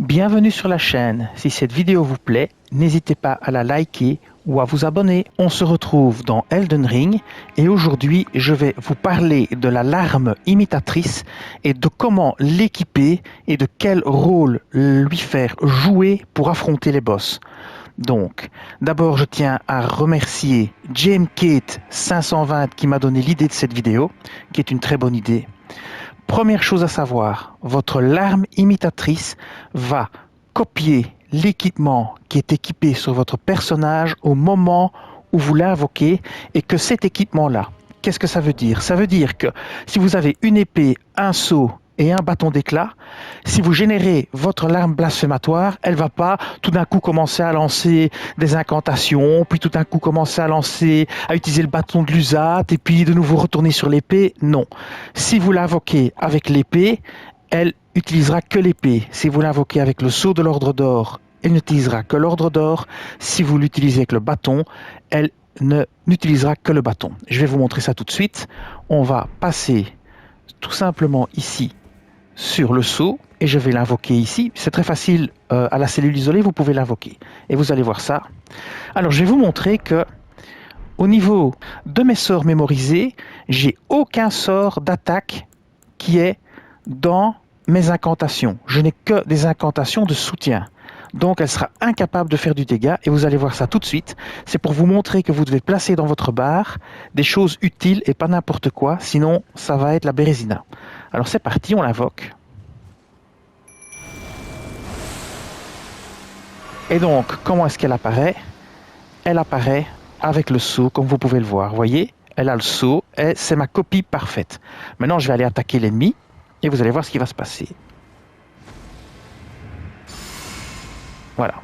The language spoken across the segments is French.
Bienvenue sur la chaîne. Si cette vidéo vous plaît, n'hésitez pas à la liker ou à vous abonner. On se retrouve dans Elden Ring et aujourd'hui je vais vous parler de la larme imitatrice et de comment l'équiper et de quel rôle lui faire jouer pour affronter les boss. Donc, d'abord je tiens à remercier JameKate520 qui m'a donné l'idée de cette vidéo, qui est une très bonne idée. Première chose à savoir, votre larme imitatrice va copier l'équipement qui est équipé sur votre personnage au moment où vous l'invoquez et que cet équipement-là, qu'est-ce que ça veut dire? Ça veut dire que si vous avez une épée, un seau et un bâton d'éclat, si vous générez votre larme blasphématoire, elle ne va pas tout d'un coup commencer à lancer des incantations, puis tout d'un coup commencer à utiliser le bâton de l'usat, et puis de nouveau retourner sur l'épée. Non. Si vous l'invoquez avec l'épée, elle utilisera que l'épée. Si vous l'invoquez avec le sceau de l'ordre d'or, elle n'utilisera que l'ordre d'or. Si vous l'utilisez avec le bâton, elle n'utilisera que le bâton. Je vais vous montrer ça tout de suite. On va passer tout simplement ici sur le sceau et je vais l'invoquer ici. C'est très facile, à la cellule isolée, vous pouvez l'invoquer. Et vous allez voir ça. Alors, je vais vous montrer que au niveau de mes sorts mémorisés, j'ai aucun sort d'attaque qui est dans mes incantations. Je n'ai que des incantations de soutien. Donc, elle sera incapable de faire du dégât et vous allez voir ça tout de suite. C'est pour vous montrer que vous devez placer dans votre barre des choses utiles et pas n'importe quoi, sinon ça va être la bérésina. Alors c'est parti, on l'invoque. Et donc, comment est-ce qu'elle apparaît? Elle apparaît avec le sceau, comme vous pouvez le voir. Vous voyez, elle a le sceau et c'est ma copie parfaite. Maintenant, je vais aller attaquer l'ennemi et vous allez voir ce qui va se passer. Voilà.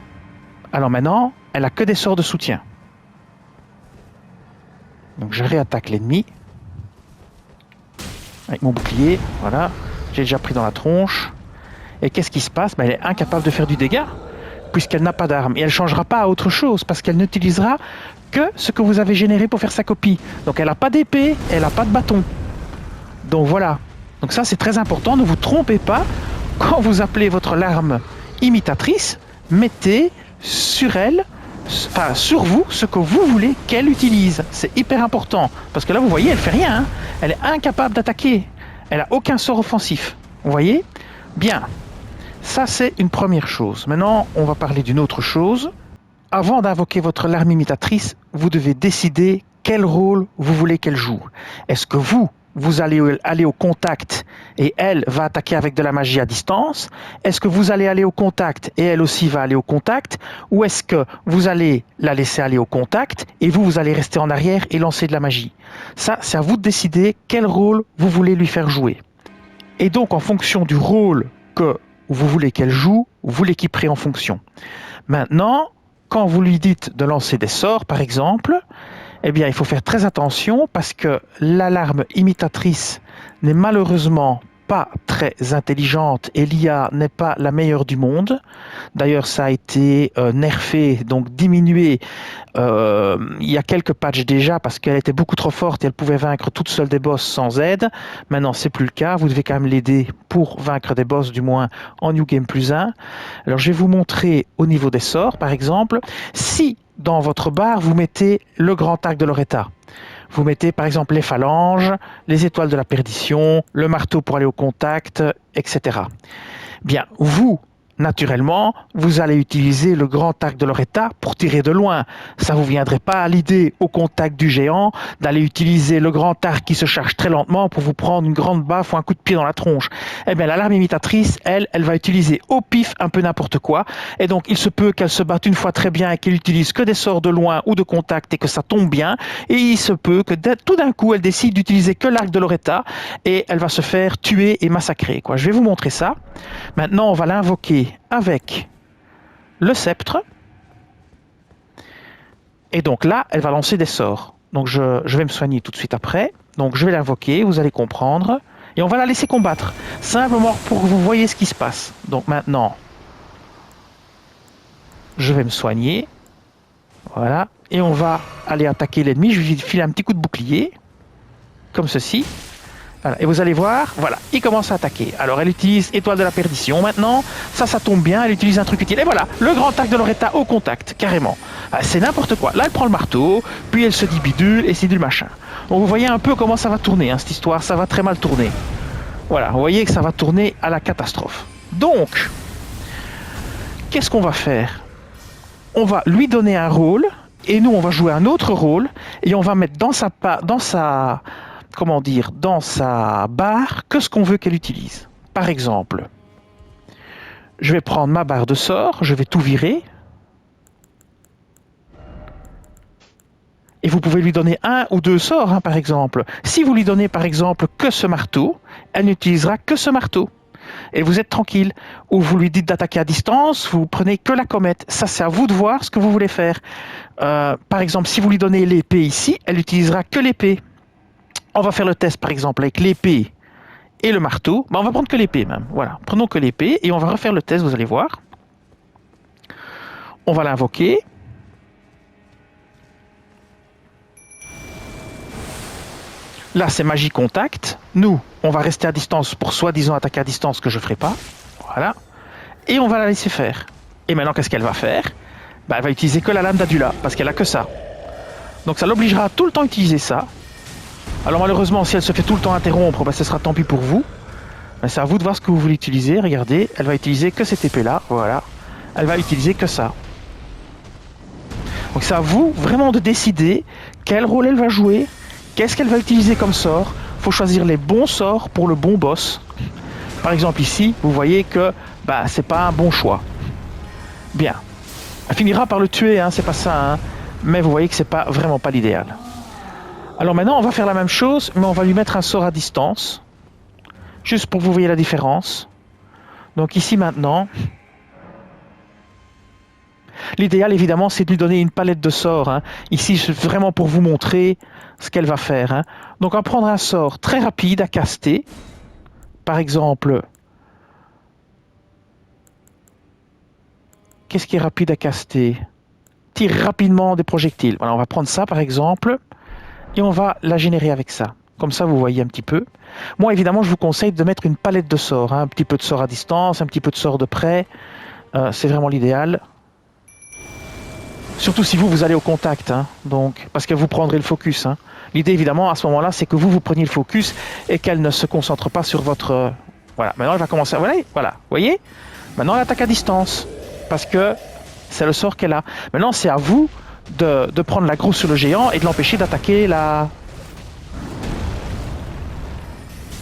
Alors maintenant, elle a que des sorts de soutien. Donc je réattaque l'ennemi. Avec mon bouclier, voilà. J'ai déjà pris dans la tronche. Et qu'est-ce qui se passe? Elle est incapable de faire du dégât, puisqu'elle n'a pas d'arme. Et elle ne changera pas à autre chose, parce qu'elle n'utilisera que ce que vous avez généré pour faire sa copie. Donc elle n'a pas d'épée, elle n'a pas de bâton. Donc voilà. Donc ça c'est très important, ne vous trompez pas. Quand vous appelez votre larme imitatrice, mettez sur elle, enfin sur vous, ce que vous voulez qu'elle utilise. C'est hyper important. Parce que là vous voyez, elle fait rien. Hein. Elle est incapable d'attaquer. Elle n'a aucun sort offensif. Vous voyez? Bien. Ça c'est une première chose. Maintenant, on va parler d'une autre chose. Avant d'invoquer votre larme imitatrice, vous devez décider quel rôle vous voulez qu'elle joue. Est-ce que vous allez aller au contact et elle va attaquer avec de la magie à distance? Est-ce que vous allez aller au contact et elle aussi va aller au contact? Ou est-ce que vous allez la laisser aller au contact et vous allez rester en arrière et lancer de la magie? Ça, c'est à vous de décider quel rôle vous voulez lui faire jouer. Et donc, en fonction du rôle que vous voulez qu'elle joue, vous l'équiperez en fonction. Maintenant, quand vous lui dites de lancer des sorts, par exemple, eh bien, il faut faire très attention parce que l'alarme imitatrice n'est malheureusement pas très intelligente et l'IA n'est pas la meilleure du monde. D'ailleurs, ça a été nerfé, donc diminué il y a quelques patchs déjà parce qu'elle était beaucoup trop forte et elle pouvait vaincre toute seule des boss sans aide. Maintenant, c'est plus le cas. Vous devez quand même l'aider pour vaincre des boss, du moins en New Game plus 1. Alors, je vais vous montrer au niveau des sorts, par exemple. Si dans votre barre, vous mettez le grand arc de Loretta. Vous mettez par exemple les phalanges, les étoiles de la perdition, le marteau pour aller au contact, etc. Bien, vous, naturellement, vous allez utiliser le grand arc de Loretta pour tirer de loin. Ça ne vous viendrait pas à l'idée, au contact du géant, d'aller utiliser le grand arc qui se charge très lentement pour vous prendre une grande baffe ou un coup de pied dans la tronche. Eh bien, la larme imitatrice, elle va utiliser au pif un peu n'importe quoi. Et donc, il se peut qu'elle se batte une fois très bien et qu'elle utilise que des sorts de loin ou de contact et que ça tombe bien. Et il se peut que tout d'un coup, elle décide d'utiliser que l'arc de Loretta et elle va se faire tuer et massacrer, quoi. Je vais vous montrer ça. Maintenant, on va l'invoquer avec le sceptre et donc là elle va lancer des sorts, donc je vais me soigner tout de suite après, donc je vais l'invoquer, vous allez comprendre et on va la laisser combattre simplement pour que vous voyez ce qui se passe. Donc maintenant je vais me soigner, voilà, et on va aller attaquer l'ennemi. Je vais filer un petit coup de bouclier comme ceci. Voilà. Et vous allez voir, voilà, il commence à attaquer. Alors elle utilise étoile de la perdition maintenant. Ça tombe bien, elle utilise un truc utile. Et voilà, le grand tac de Loretta au contact, carrément. Ah, c'est n'importe quoi. Là, elle prend le marteau, puis elle se dit bidule et c'est du machin. Donc vous voyez un peu comment ça va tourner, hein, cette histoire. Ça va très mal tourner. Voilà, vous voyez que ça va tourner à la catastrophe. Donc, qu'est-ce qu'on va faire? On va lui donner un rôle, et nous, on va jouer un autre rôle, et on va mettre dans sa barre que ce qu'on veut qu'elle utilise. Par exemple, je vais prendre ma barre de sort, je vais tout virer, et vous pouvez lui donner un ou deux sorts, hein, par exemple. Si vous lui donnez, par exemple, que ce marteau, elle n'utilisera que ce marteau. Et vous êtes tranquille. Ou vous lui dites d'attaquer à distance, vous prenez que la comète. Ça, c'est à vous de voir ce que vous voulez faire. Par exemple, si vous lui donnez l'épée ici, elle n'utilisera que l'épée. On va faire le test, par exemple, avec l'épée et le marteau. On va prendre que l'épée, même. Voilà, prenons que l'épée et on va refaire le test, vous allez voir. On va l'invoquer. Là, c'est magie contact. Nous, on va rester à distance pour soi-disant attaquer à distance, que je ne ferai pas. Voilà. Et on va la laisser faire. Et maintenant, qu'est-ce qu'elle va faire? Elle va utiliser que la lame d'Adula, parce qu'elle a que ça. Donc ça l'obligera à tout le temps utiliser ça. Alors malheureusement, si elle se fait tout le temps interrompre, ce sera tant pis pour vous. Mais c'est à vous de voir ce que vous voulez utiliser. Regardez, elle va utiliser que cette épée-là. Voilà. Elle va utiliser que ça. Donc c'est à vous vraiment de décider quel rôle elle va jouer. Qu'est-ce qu'elle va utiliser comme sort? Il faut choisir les bons sorts pour le bon boss. Par exemple ici, vous voyez que c'est pas un bon choix. Bien. Elle finira par le tuer, hein, c'est pas ça. Hein. Mais vous voyez que c'est vraiment pas l'idéal. Alors maintenant, on va faire la même chose, mais on va lui mettre un sort à distance. Juste pour que vous voyez la différence. Donc ici maintenant, l'idéal évidemment c'est de lui donner une palette de sorts. Hein. Ici, c'est vraiment pour vous montrer ce qu'elle va faire. Hein. Donc on va prendre un sort très rapide à caster. Par exemple, qu'est-ce qui est rapide à caster? Tire rapidement des projectiles. Voilà, on va prendre ça par exemple, et on va la générer avec ça. Comme ça, vous voyez un petit peu. Moi, évidemment, je vous conseille de mettre une palette de sorts. Hein. Un petit peu de sorts à distance, un petit peu de sorts de près. C'est vraiment l'idéal. Surtout si vous allez au contact, hein, donc, parce que vous prendrez le focus. Hein. L'idée, évidemment, à ce moment-là, c'est que vous preniez le focus et qu'elle ne se concentre pas sur votre... Voilà, maintenant, elle va commencer à... Voilà, vous voyez? Maintenant, elle attaque à distance, parce que c'est le sort qu'elle a. Maintenant, c'est à vous de prendre la grosse sur le géant et de l'empêcher d'attaquer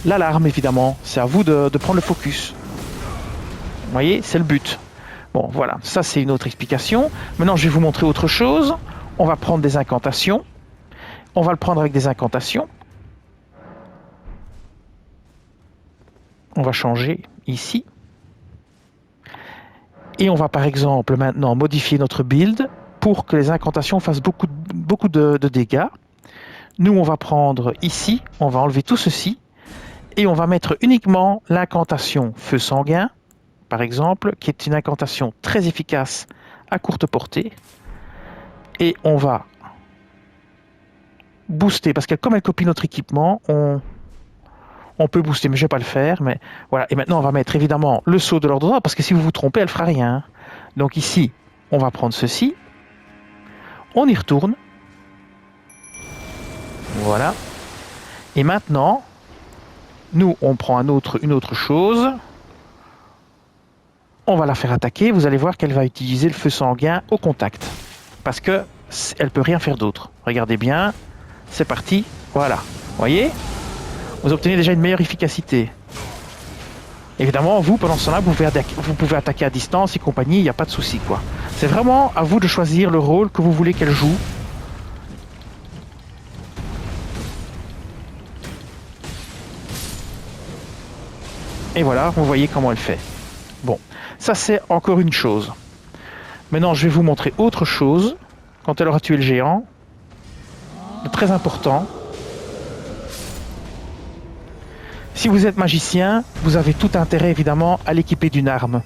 l'alarme, évidemment. C'est à vous de prendre le focus. Vous voyez, c'est le but. Bon, voilà, ça c'est une autre explication. Maintenant, je vais vous montrer autre chose. On va prendre des incantations. On va le prendre avec des incantations. On va changer ici. Et on va par exemple maintenant modifier notre build pour que les incantations fassent beaucoup de dégâts. Nous, on va prendre ici, on va enlever tout ceci. Et on va mettre uniquement l'incantation Feu Sanguin, par exemple, qui est une incantation très efficace à courte portée. Et on va booster, parce que comme elle copie notre équipement, on peut booster, mais je ne vais pas le faire. Mais voilà. Et maintenant, on va mettre évidemment le saut de l'ordre droit, parce que si vous vous trompez, elle ne fera rien. Donc ici, on va prendre ceci. On y retourne. Voilà. Et maintenant, nous, on prend une autre chose. On va la faire attaquer. Vous allez voir qu'elle va utiliser le feu sanguin au contact. Parce qu'elle ne peut rien faire d'autre. Regardez bien. C'est parti. Voilà. Vous voyez? Vous obtenez déjà une meilleure efficacité. Évidemment, vous, pendant ce temps-là, vous pouvez attaquer à distance et compagnie. Il n'y a pas de souci, quoi. C'est vraiment à vous de choisir le rôle que vous voulez qu'elle joue. Et voilà, vous voyez comment elle fait. Bon, ça c'est encore une chose. Maintenant, je vais vous montrer autre chose. Quand elle aura tué le géant, de très important. Si vous êtes magicien, vous avez tout intérêt évidemment à l'équiper d'une arme.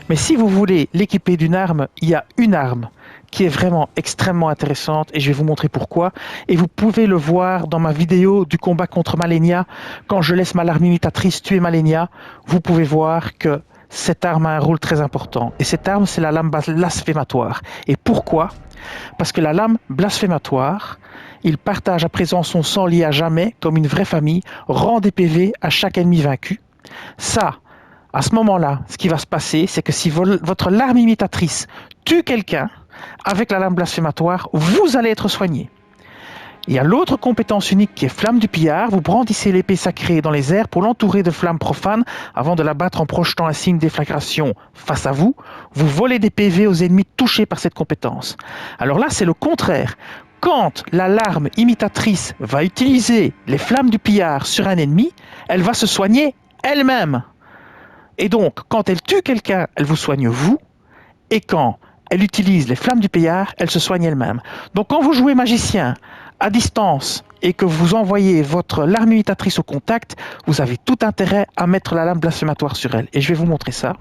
Mais si vous voulez l'équiper d'une arme, il y a une arme qui est vraiment extrêmement intéressante et je vais vous montrer pourquoi. Et vous pouvez le voir dans ma vidéo du combat contre Malenia. Quand je laisse ma larme imitatrice tuer Malenia, vous pouvez voir que cette arme a un rôle très important. Et cette arme, c'est la lame blasphématoire. Et pourquoi ? Parce que la lame blasphématoire, il partage à présent son sang lié à jamais, comme une vraie famille, rend des PV à chaque ennemi vaincu. Ça, à ce moment-là, ce qui va se passer, c'est que si votre larme imitatrice tue quelqu'un, avec la lame blasphématoire, vous allez être soigné. Il y a l'autre compétence unique qui est Flamme du Pillard. Vous brandissez l'épée sacrée dans les airs pour l'entourer de flammes profanes avant de la battre en projetant un signe d'efflagration face à vous. Vous volez des PV aux ennemis touchés par cette compétence. Alors là, c'est le contraire. Quand la larme imitatrice va utiliser les Flammes du Pillard sur un ennemi, elle va se soigner elle-même. Et donc, quand elle tue quelqu'un, elle vous soigne vous. Et quand elle utilise les Flammes du Pillard, elle se soigne elle-même. Donc quand vous jouez magicien à distance et que vous envoyez votre larme imitatrice au contact, vous avez tout intérêt à mettre la lame blasphématoire sur elle. Et je vais vous montrer ça.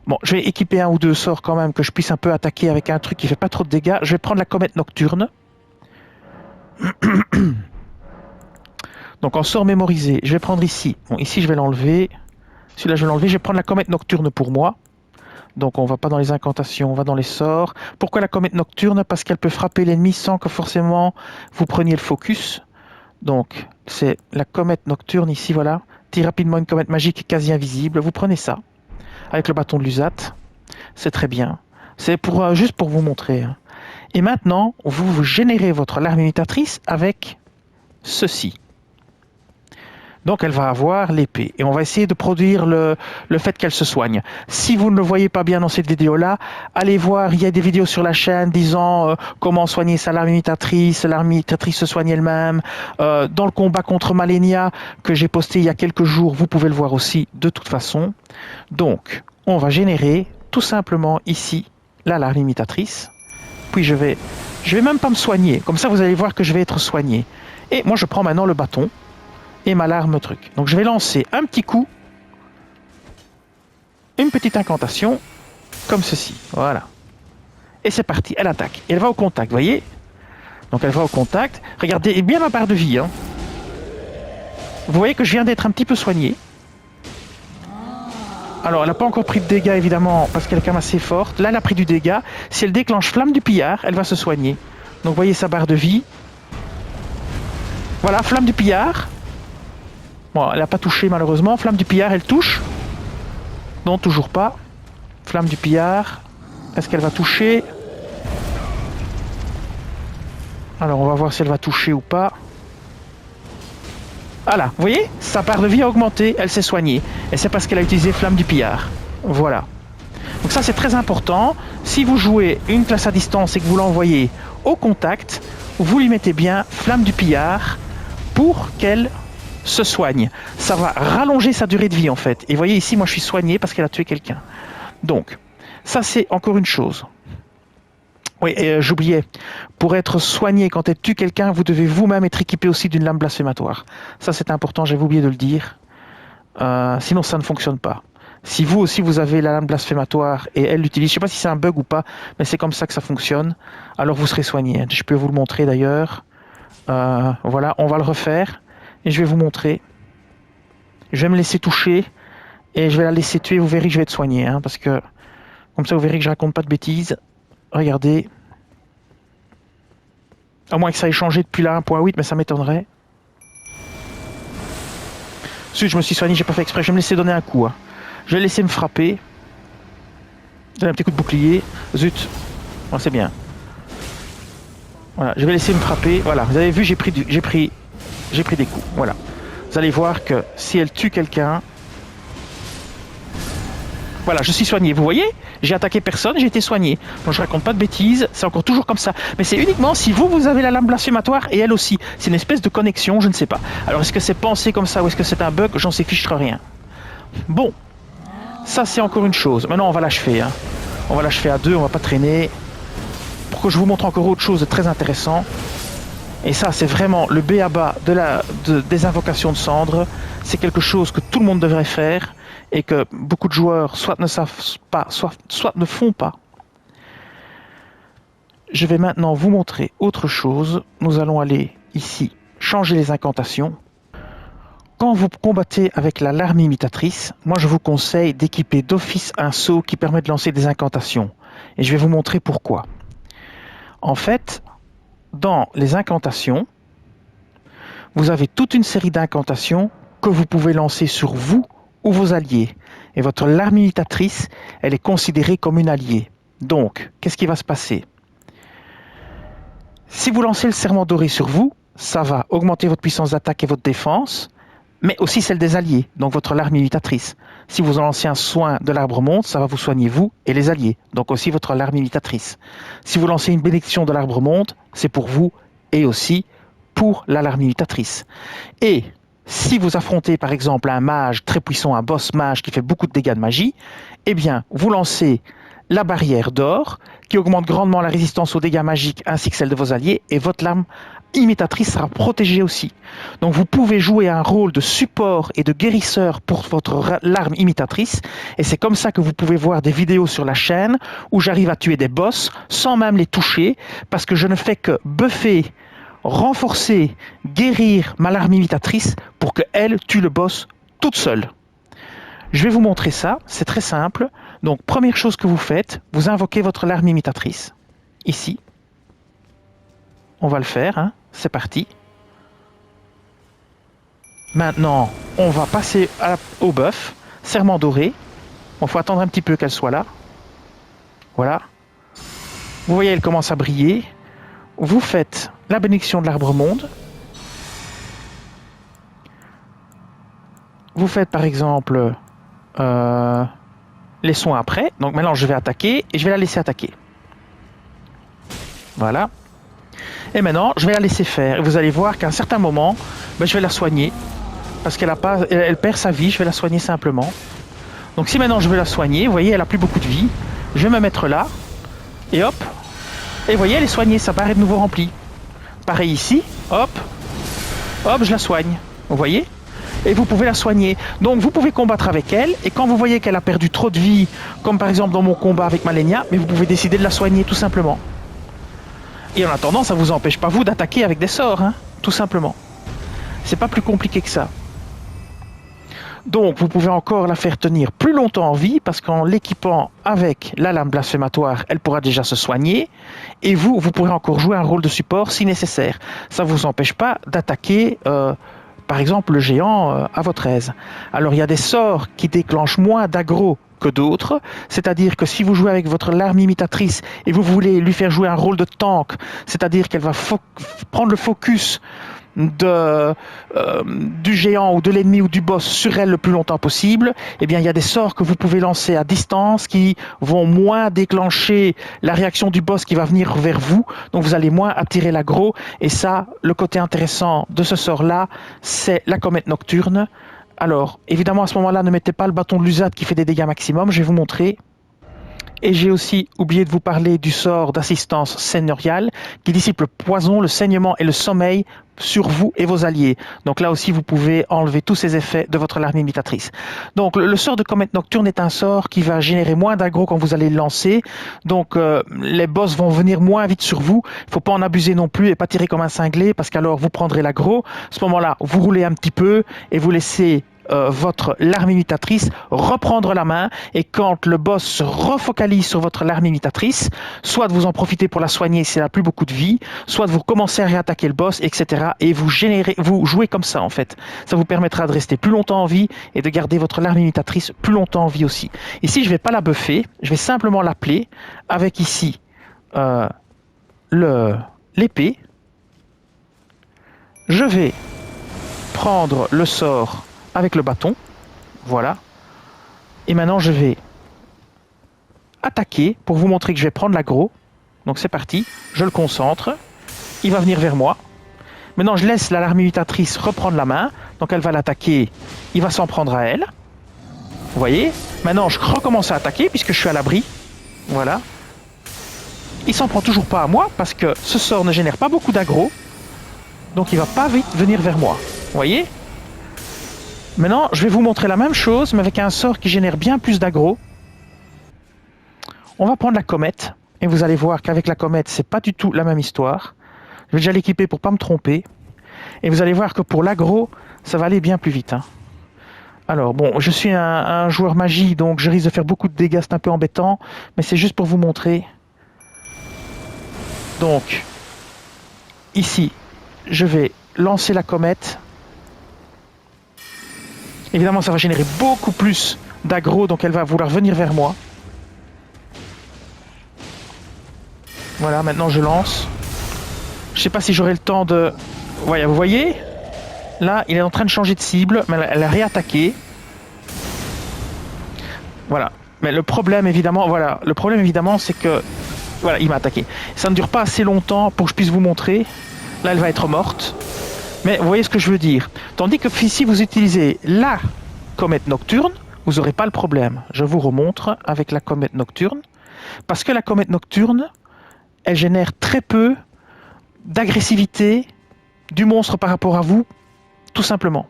Bon, je vais équiper un ou deux sorts quand même, que je puisse un peu attaquer avec un truc qui fait pas trop de dégâts. Je vais prendre la comète nocturne. Donc en sort mémorisé, je vais prendre ici. Bon, ici je vais l'enlever. Celui-là je vais l'enlever. Je vais prendre la comète nocturne pour moi. Donc on va pas dans les incantations, on va dans les sorts. Pourquoi la comète nocturne ? Parce qu'elle peut frapper l'ennemi sans que forcément vous preniez le focus. Donc c'est la comète nocturne ici, voilà. Tire rapidement une comète magique quasi invisible. Vous prenez ça avec le bâton de l'Usat. C'est très bien. C'est pour juste pour vous montrer. Et maintenant, vous générez votre larme imitatrice avec ceci. Donc elle va avoir l'épée. Et on va essayer de produire le fait qu'elle se soigne. Si vous ne le voyez pas bien dans cette vidéo-là, allez voir, il y a des vidéos sur la chaîne disant comment soigner sa larme imitatrice se soigne elle-même. Dans le combat contre Malenia que j'ai posté il y a quelques jours, vous pouvez le voir aussi de toute façon. Donc, on va générer tout simplement ici la larme imitatrice. Puis je vais même pas me soigner. Comme ça, vous allez voir que je vais être soigné. Et moi, je prends maintenant le bâton. Et ma larme truc. Donc je vais lancer un petit coup, une petite incantation, comme ceci. Voilà. Et c'est parti, elle attaque. Et elle va au contact, vous voyez ? Donc elle va au contact. Regardez bien ma barre de vie. Hein. Vous voyez que je viens d'être un petit peu soigné. Alors elle n'a pas encore pris de dégâts évidemment, parce qu'elle est quand même assez forte. Là elle a pris du dégât. Si elle déclenche Flamme du Pillard, elle va se soigner. Donc vous voyez sa barre de vie. Voilà, Flamme du Pillard. Bon, elle n'a pas touché malheureusement. Flamme du Pillard, elle touche. Non, toujours pas. Flamme du Pillard. Est-ce qu'elle va toucher ? Alors, on va voir si elle va toucher ou pas. Voilà, vous voyez ? Sa barre de vie a augmenté, elle s'est soignée. Et c'est parce qu'elle a utilisé Flamme du Pillard. Voilà. Donc ça, c'est très important. Si vous jouez une classe à distance et que vous l'envoyez au contact, vous lui mettez bien Flamme du Pillard pour qu'elle se soigne. Ça va rallonger sa durée de vie en fait. Et vous voyez ici, moi je suis soigné parce qu'elle a tué quelqu'un. Donc, ça c'est encore une chose. Oui, j'oubliais. Pour être soigné quand elle tue quelqu'un, vous devez vous-même être équipé aussi d'une lame blasphématoire. Ça c'est important, j'avais oublié de le dire. Sinon ça ne fonctionne pas. Si vous aussi vous avez la lame blasphématoire et elle l'utilise, je ne sais pas si c'est un bug ou pas, mais c'est comme ça que ça fonctionne, alors vous serez soigné. Je peux vous le montrer d'ailleurs. Voilà, on va le refaire. Et je vais vous montrer. Je vais me laisser toucher. Et je vais la laisser tuer. Vous verrez que je vais être soigné. Hein, parce que comme ça, vous verrez que je raconte pas de bêtises. Regardez. À moins que ça ait changé depuis la 1.8, mais ça m'étonnerait. Ensuite, je me suis soigné, j'ai pas fait exprès. Je vais me laisser donner un coup. Hein. Je vais laisser me frapper. Donner un petit coup de bouclier. Zut. Bon, c'est bien. Voilà, je vais laisser me frapper. Voilà, vous avez vu, j'ai pris des coups. Voilà. Vous allez voir que si elle tue quelqu'un... Voilà, je suis soigné. Vous voyez ? J'ai attaqué personne, j'ai été soigné. Donc je raconte pas de bêtises, c'est encore toujours comme ça. Mais c'est uniquement si vous avez la lame blasphématoire et elle aussi. C'est une espèce de connexion, je ne sais pas. Alors est-ce que c'est pensé comme ça ou est-ce que c'est un bug ? J'en sais fichtre rien. Bon. Ça c'est encore une chose. Maintenant on va l'achever. Hein. On va l'achever à deux, on va pas traîner. Pour que je vous montre encore autre chose de très intéressant. Et ça, c'est vraiment le b.a.-ba des invocations de cendres. C'est quelque chose que tout le monde devrait faire et que beaucoup de joueurs soit ne savent pas, soit ne font pas. je vais maintenant vous montrer autre chose. Nous allons aller ici, changer les incantations. Quand vous combattez avec la larme imitatrice, moi je vous conseille d'équiper d'office un sceau qui permet de lancer des incantations. Et je vais vous montrer pourquoi. En fait, dans les incantations, vous avez toute une série d'incantations que vous pouvez lancer sur vous ou vos alliés. Et votre larme imitatrice, elle est considérée comme une alliée. Donc, qu'est-ce qui va se passer? Si vous lancez le serment doré sur vous, ça va augmenter votre puissance d'attaque et votre défense, mais aussi celle des alliés, donc votre larme imitatrice. Si vous lancez un soin de l'arbre monde, ça va vous soigner vous et les alliés, donc aussi votre larme imitatrice. Si vous lancez une bénédiction de l'arbre monde, c'est pour vous et aussi pour la larme imitatrice. Et si vous affrontez par exemple un mage très puissant, un boss mage qui fait beaucoup de dégâts de magie, eh bien vous lancez la barrière d'or qui augmente grandement la résistance aux dégâts magiques ainsi que celle de vos alliés, et votre larme imitatrice sera protégée aussi. Donc vous pouvez jouer un rôle de support et de guérisseur pour votre larme imitatrice, et c'est comme ça que vous pouvez voir des vidéos sur la chaîne où j'arrive à tuer des boss sans même les toucher, parce que je ne fais que buffer, renforcer, guérir ma larme imitatrice pour qu'elle tue le boss toute seule. Je vais vous montrer ça, c'est très simple. Donc première chose que vous faites, vous invoquez votre larme imitatrice, ici. On va le faire, hein. C'est parti. Maintenant, on va passer au buff, serment doré. Il faut attendre un petit peu qu'elle soit là. Voilà. Vous voyez, elle commence à briller. Vous faites la bénédiction de l'arbre monde. Vous faites par exemple les soins après. Donc maintenant je vais attaquer et je vais la laisser attaquer. Voilà. Et maintenant je vais la laisser faire. Et vous allez voir qu'à un certain moment, je vais la soigner. Parce elle perd sa vie, je vais la soigner simplement. Donc si maintenant je veux la soigner, vous voyez, elle a plus beaucoup de vie. Je vais me mettre là. Et hop. Et vous voyez, elle est soignée, sa barre est de nouveau remplie. Pareil ici, hop. Hop, je la soigne. Vous voyez ? Et vous pouvez la soigner. Donc vous pouvez combattre avec elle, et quand vous voyez qu'elle a perdu trop de vie, comme par exemple dans mon combat avec Malenia, mais vous pouvez décider de la soigner tout simplement. Et en attendant, ça ne vous empêche pas vous d'attaquer avec des sorts, hein, tout simplement. C'est pas plus compliqué que ça. Donc vous pouvez encore la faire tenir plus longtemps en vie, parce qu'en l'équipant avec la lame blasphématoire, elle pourra déjà se soigner, et vous pourrez encore jouer un rôle de support si nécessaire. Ça ne vous empêche pas d'attaquer par exemple le géant à votre aise. Alors il y a des sorts qui déclenchent moins d'aggro que d'autres, c'est-à-dire que si vous jouez avec votre larme imitatrice et vous voulez lui faire jouer un rôle de tank, c'est-à-dire qu'elle va prendre le focus du géant ou de l'ennemi ou du boss sur elle le plus longtemps possible, eh bien il y a des sorts que vous pouvez lancer à distance qui vont moins déclencher la réaction du boss qui va venir vers vous, donc vous allez moins attirer l'aggro. Et ça, le côté intéressant de ce sort là, c'est la comète nocturne. Alors évidemment à ce moment là, ne mettez pas le bâton de l'usade qui fait des dégâts maximum, je vais vous montrer. Et j'ai aussi oublié de vous parler du sort d'assistance seigneuriale qui dissipe le poison, le saignement et le sommeil sur vous et vos alliés. Donc là aussi, vous pouvez enlever tous ces effets de votre larme imitatrice. Donc le sort de comète nocturne est un sort qui va générer moins d'aggro quand vous allez le lancer. Donc les boss vont venir moins vite sur vous. Il ne faut pas en abuser non plus et pas tirer comme un cinglé, parce qu'alors vous prendrez l'aggro. À ce moment-là, vous roulez un petit peu et vous laissez votre larme imitatrice reprendre la main, et quand le boss se refocalise sur votre larme imitatrice, soit vous en profitez pour la soigner si elle n'a plus beaucoup de vie, soit vous commencez à réattaquer le boss, etc. Et vous jouez comme ça en fait. Ça vous permettra de rester plus longtemps en vie et de garder votre larme imitatrice plus longtemps en vie aussi. Ici je vais pas la buffer, je vais simplement l'appeler avec ici l'épée. Je vais prendre le sort avec le bâton, voilà. Et maintenant je vais attaquer pour vous montrer que je vais prendre l'aggro. Donc c'est parti, je le concentre, il va venir vers moi. Maintenant je laisse la larme imitatrice reprendre la main, donc elle va l'attaquer, il va s'en prendre à elle. Vous voyez, maintenant je recommence à attaquer puisque je suis à l'abri, voilà. Il s'en prend toujours pas à moi parce que ce sort ne génère pas beaucoup d'aggro, donc il va pas vite venir vers moi, vous voyez. Maintenant, je vais vous montrer la même chose, mais avec un sort qui génère bien plus d'aggro. On va prendre la comète, Et vous allez voir qu'avec la comète, c'est pas du tout la même histoire. Je vais déjà l'équiper pour pas me tromper. Et vous allez voir que pour l'aggro, ça va aller bien plus vite. Hein. Alors bon, je suis un joueur magie, donc je risque de faire beaucoup de dégâts, c'est un peu embêtant. Mais c'est juste pour vous montrer. Donc, ici, je vais lancer la comète. Évidemment, ça va générer beaucoup plus d'aggro, donc elle va vouloir venir vers moi. Voilà, maintenant je lance. Je sais pas si j'aurai le temps de... Voilà, vous voyez? Là, il est en train de changer de cible, mais elle a réattaqué. Voilà. Mais le problème, évidemment, c'est que... Voilà, il m'a attaqué. Ça ne dure pas assez longtemps pour que je puisse vous montrer. Là, elle va être morte. Mais vous voyez ce que je veux dire. Tandis que si vous utilisez la comète nocturne, vous n'aurez pas le problème. Je vous remontre avec la comète nocturne. Parce que la comète nocturne, elle génère très peu d'agressivité du monstre par rapport à vous, tout simplement.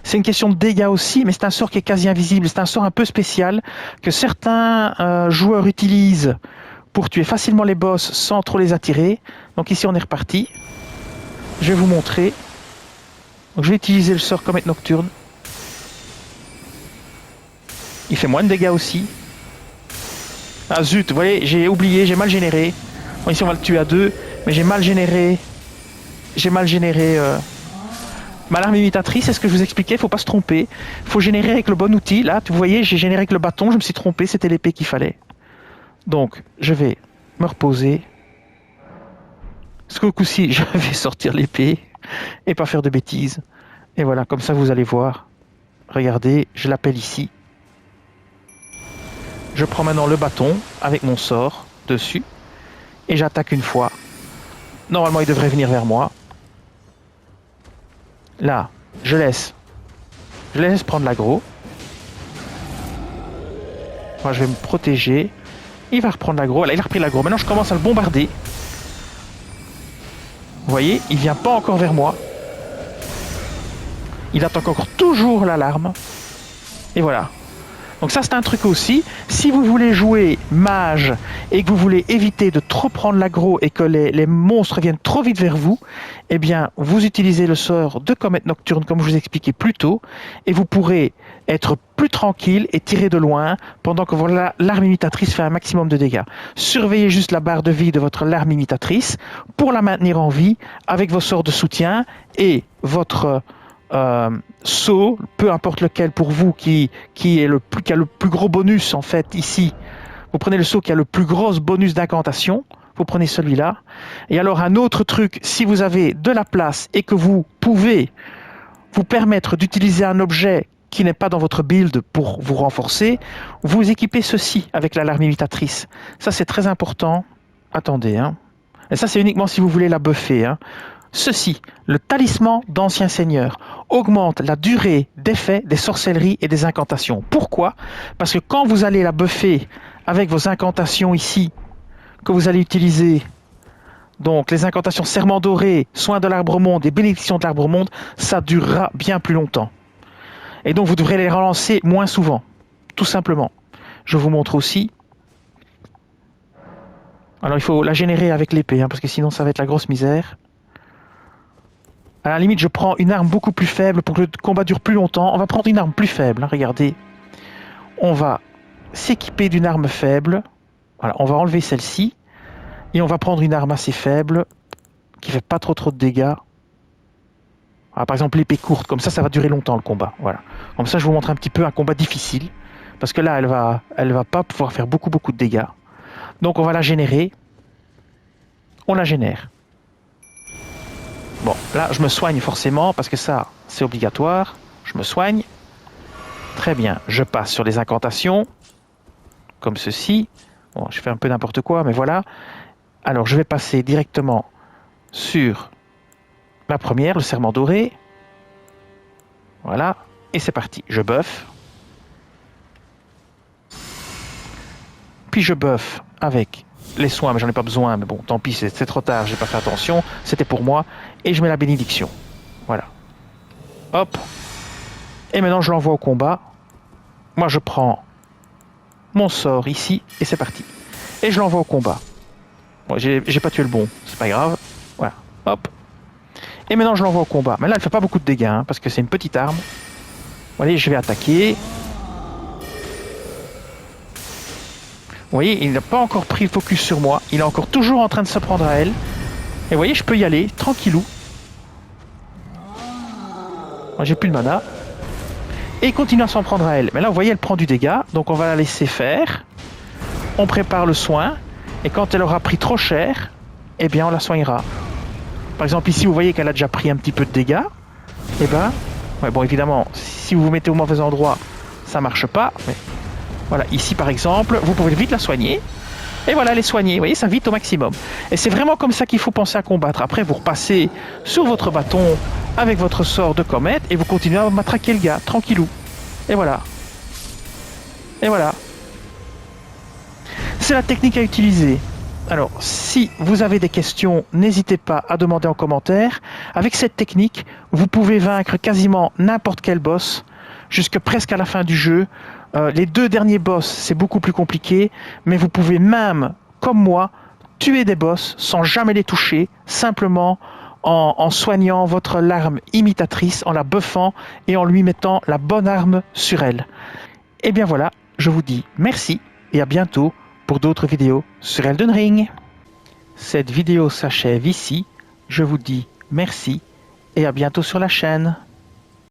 C'est une question de dégâts aussi, mais c'est un sort qui est quasi invisible. C'est un sort un peu spécial que certains joueurs utilisent pour tuer facilement les boss sans trop les attirer. Donc ici on est reparti. Je vais vous montrer. Donc je vais utiliser le sort comète nocturne. Il fait moins de dégâts aussi. Ah zut, vous voyez, j'ai oublié, j'ai mal généré. Bon, ici on va le tuer à 2, mais j'ai mal généré. Ma larme imitatrice, c'est ce que je vous expliquais, il ne faut pas se tromper. Il faut générer avec le bon outil. Là, vous voyez, j'ai généré avec le bâton, je me suis trompé, c'était l'épée qu'il fallait. Donc, je vais me reposer. Ce coup-ci, je vais sortir l'épée et pas faire de bêtises. Et voilà, comme ça vous allez voir. Regardez, je l'appelle ici. Je prends maintenant le bâton avec mon sort dessus et j'attaque une fois. Normalement, il devrait venir vers moi. Là, je laisse prendre l'aggro. Moi, je vais me protéger. Il va reprendre l'aggro. Là, il a repris l'aggro. Maintenant, je commence à le bombarder. Vous voyez, il vient pas encore vers moi. Il attend encore toujours l'alarme. Et voilà. Donc ça, c'est un truc aussi. Si vous voulez jouer mage et que vous voulez éviter de trop prendre l'aggro et que les monstres viennent trop vite vers vous, eh bien, vous utilisez le sort de comète nocturne, comme je vous expliquais plus tôt, et vous pourrez être plus tranquille et tirer de loin pendant que voilà, l'arme imitatrice fait un maximum de dégâts. Surveillez juste la barre de vie de votre larme imitatrice pour la maintenir en vie avec vos sorts de soutien et votre... saut, peu importe lequel pour vous qui a le plus gros bonus en fait ici. Vous prenez le saut qui a le plus gros bonus d'incantation, vous prenez celui-là. Et alors un autre truc, si vous avez de la place et que vous pouvez vous permettre d'utiliser un objet qui n'est pas dans votre build pour vous renforcer, vous équipez ceci avec l'alarme imitatrice. Ça c'est très important. Attendez, hein. Et ça c'est uniquement si vous voulez la buffer, hein. Ceci, le talisman d'ancien seigneur, augmente la durée d'effet des sorcelleries et des incantations. Pourquoi? Parce que quand vous allez la buffer avec vos incantations ici, que vous allez utiliser, donc les incantations serment doré, soin de l'arbre-monde et bénédiction de l'arbre-monde, ça durera bien plus longtemps. Et donc vous devrez les relancer moins souvent, tout simplement. Je vous montre aussi. Alors il faut la générer avec l'épée, hein, parce que sinon ça va être la grosse misère. À la limite, je prends une arme beaucoup plus faible pour que le combat dure plus longtemps. On va prendre une arme plus faible, hein, regardez. On va s'équiper d'une arme faible. Voilà, on va enlever celle-ci. Et on va prendre une arme assez faible, qui fait pas trop de dégâts. Voilà, par exemple, l'épée courte, comme ça va durer longtemps le combat. Voilà. Comme ça, je vous montre un petit peu un combat difficile. Parce que là, elle va pas pouvoir faire beaucoup de dégâts. Donc on va la générer. On la génère. Bon, là, je me soigne forcément, parce que ça, c'est obligatoire. Je me soigne. Très bien, je passe sur les incantations, comme ceci. Bon, je fais un peu n'importe quoi, mais voilà. Alors, je vais passer directement sur la première, le serment doré. Voilà, et c'est parti. Je buff. Puis je buff avec... les soins, mais j'en ai pas besoin, mais bon, tant pis, c'est trop tard, j'ai pas fait attention, c'était pour moi, et je mets la bénédiction. Voilà. Hop. Et maintenant, je l'envoie au combat. Moi, je prends mon sort ici, et c'est parti. et je l'envoie au combat. Bon, j'ai pas tué le bon, c'est pas grave. Voilà, hop. Et maintenant je l'envoie au combat. Mais là elle fait pas beaucoup de dégâts, hein, parce que c'est une petite arme. Allez, je vais attaquer. Vous voyez, il n'a pas encore pris le focus sur moi. Il est encore toujours en train de se prendre à elle. Et vous voyez, je peux y aller, tranquillou. J'ai plus de mana. Et il continue à s'en prendre à elle. Mais là, vous voyez, elle prend du dégât. Donc on va la laisser faire. On prépare le soin. Et quand elle aura pris trop cher, eh bien, on la soignera. Par exemple, ici, vous voyez qu'elle a déjà pris un petit peu de dégâts. Eh ben, ouais, bon, évidemment, si vous vous mettez au mauvais endroit, ça marche pas. Mais voilà, ici, par exemple, vous pouvez vite la soigner. Et voilà, les soigner. Vous voyez, ça vite au maximum. Et c'est vraiment comme ça qu'il faut penser à combattre. Après, vous repassez sur votre bâton avec votre sort de comète et vous continuez à matraquer le gars, tranquillou. Et voilà. Et voilà. C'est la technique à utiliser. Alors, si vous avez des questions, n'hésitez pas à demander en commentaire. Avec cette technique, vous pouvez vaincre quasiment n'importe quel boss, jusque presque à la fin du jeu. Les 2 derniers boss, c'est beaucoup plus compliqué, mais vous pouvez même, comme moi, tuer des boss sans jamais les toucher, simplement en soignant votre larme imitatrice, en la buffant et en lui mettant la bonne arme sur elle. Et bien voilà, je vous dis merci et à bientôt pour d'autres vidéos sur Elden Ring. Cette vidéo s'achève ici, je vous dis merci et à bientôt sur la chaîne.